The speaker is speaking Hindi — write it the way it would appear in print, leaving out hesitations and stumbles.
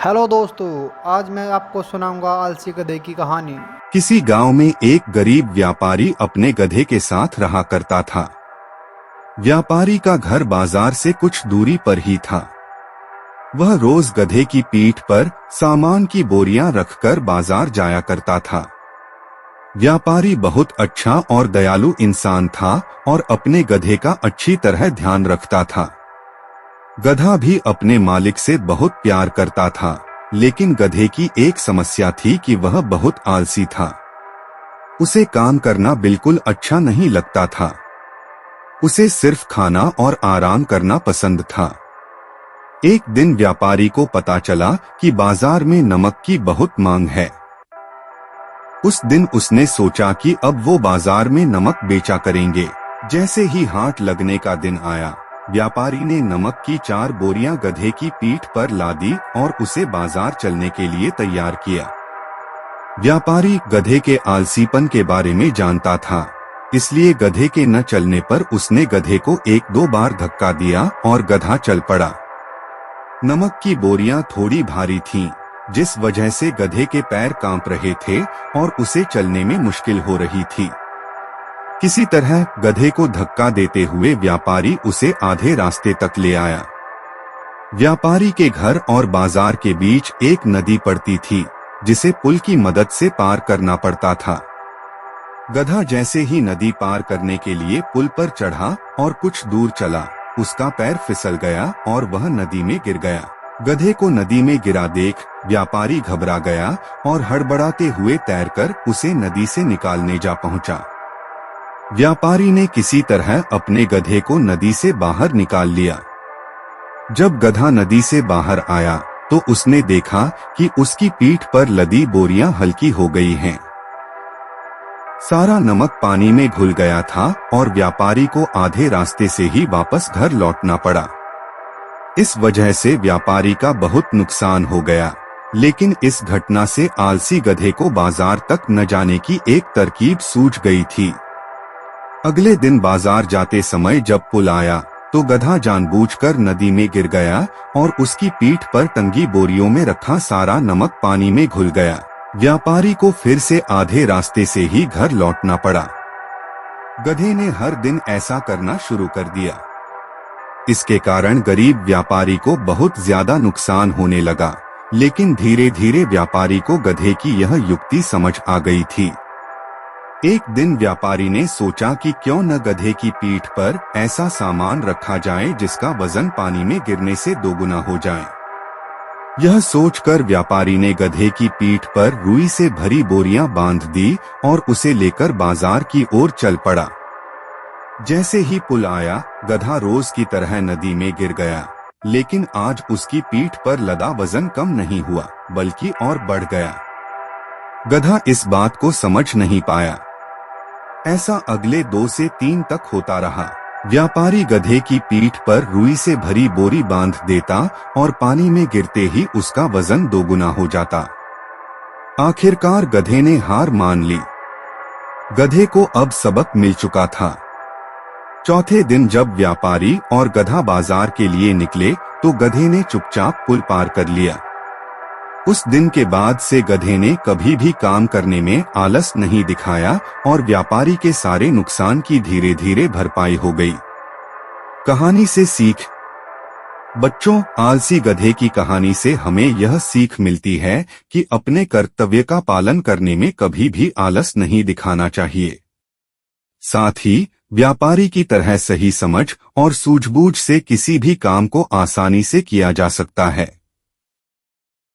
हेलो दोस्तों, आज मैं आपको सुनाऊंगा आलसी गधे की कहानी। किसी गांव में एक गरीब व्यापारी अपने गधे के साथ रहा करता था। व्यापारी का घर बाजार से कुछ दूरी पर ही था। वह रोज गधे की पीठ पर सामान की बोरियां रखकर बाजार जाया करता था। व्यापारी बहुत अच्छा और दयालु इंसान था और अपने गधे का अच्छी तरह ध्यान रखता था। गधा भी अपने मालिक से बहुत प्यार करता था, लेकिन गधे की एक समस्या थी कि वह बहुत आलसी था। उसे काम करना बिल्कुल अच्छा नहीं लगता था। उसे सिर्फ खाना और आराम करना पसंद था। एक दिन व्यापारी को पता चला कि बाजार में नमक की बहुत मांग है। उस दिन उसने सोचा कि अब वो बाजार में नमक बेचा करेंगे। जैसे ही हाट लगने का दिन आया, व्यापारी ने नमक की 4 बोरियां गधे की पीठ पर लादी और उसे बाजार चलने के लिए तैयार किया। व्यापारी गधे के आलसीपन के बारे में जानता था, इसलिए गधे के न चलने पर उसने गधे को 1-2 बार धक्का दिया और गधा चल पड़ा। नमक की बोरियां थोड़ी भारी थीं, जिस वजह से गधे के पैर कांप रहे थे और उसे चलने में मुश्किल हो रही थी। किसी तरह गधे को धक्का देते हुए व्यापारी उसे आधे रास्ते तक ले आया। व्यापारी के घर और बाजार के बीच एक नदी पड़ती थी, जिसे पुल की मदद से पार करना पड़ता था। गधा जैसे ही नदी पार करने के लिए पुल पर चढ़ा और कुछ दूर चला, उसका पैर फिसल गया और वह नदी में गिर गया। गधे को नदी में गिरा देख व्यापारी घबरा गया और हड़बड़ाते हुए तैरकर उसे नदी से निकालने जा पहुंचा। व्यापारी ने किसी तरह अपने गधे को नदी से बाहर निकाल लिया। जब गधा नदी से बाहर आया तो उसने देखा कि उसकी पीठ पर लदी बोरियां हल्की हो गई हैं। सारा नमक पानी में घुल गया था और व्यापारी को आधे रास्ते से ही वापस घर लौटना पड़ा। इस वजह से व्यापारी का बहुत नुकसान हो गया, लेकिन इस घटना से आलसी गधे को बाजार तक न जाने की एक तरकीब सूझ गई थी। अगले दिन बाजार जाते समय जब पुल आया तो गधा जानबूझकर नदी में गिर गया और उसकी पीठ पर टंगी बोरियों में रखा सारा नमक पानी में घुल गया। व्यापारी को फिर से आधे रास्ते से ही घर लौटना पड़ा। गधे ने हर दिन ऐसा करना शुरू कर दिया। इसके कारण गरीब व्यापारी को बहुत ज्यादा नुकसान होने लगा, लेकिन धीरे धीरे व्यापारी को गधे की यह युक्ति समझ आ गई थी। एक दिन व्यापारी ने सोचा कि क्यों न गधे की पीठ पर ऐसा सामान रखा जाए जिसका वजन पानी में गिरने से 2 गुना हो जाए। यह सोचकर व्यापारी ने गधे की पीठ पर रुई से भरी बोरियां बांध दी और उसे लेकर बाजार की ओर चल पड़ा। जैसे ही पुल आया, गधा रोज की तरह नदी में गिर गया, लेकिन आज उसकी पीठ पर लदा वजन कम नहीं हुआ बल्कि और बढ़ गया। गधा इस बात को समझ नहीं पाया। ऐसा अगले 2 से 3 तक होता रहा। व्यापारी गधे की पीठ पर रुई से भरी बोरी बांध देता और पानी में गिरते ही उसका वजन 2 गुना हो जाता। आखिरकार गधे ने हार मान ली। गधे को अब सबक मिल चुका था। चौथे दिन जब व्यापारी और गधा बाजार के लिए निकले तो गधे ने चुपचाप पुल पार कर लिया। उस दिन के बाद से गधे ने कभी भी काम करने में आलस नहीं दिखाया और व्यापारी के सारे नुकसान की धीरे धीरे भरपाई हो गई। कहानी से सीख। बच्चों, आलसी गधे की कहानी से हमें यह सीख मिलती है कि अपने कर्तव्य का पालन करने में कभी भी आलस नहीं दिखाना चाहिए। साथ ही व्यापारी की तरह सही समझ और सूझबूझ से किसी भी काम को आसानी से किया जा सकता है।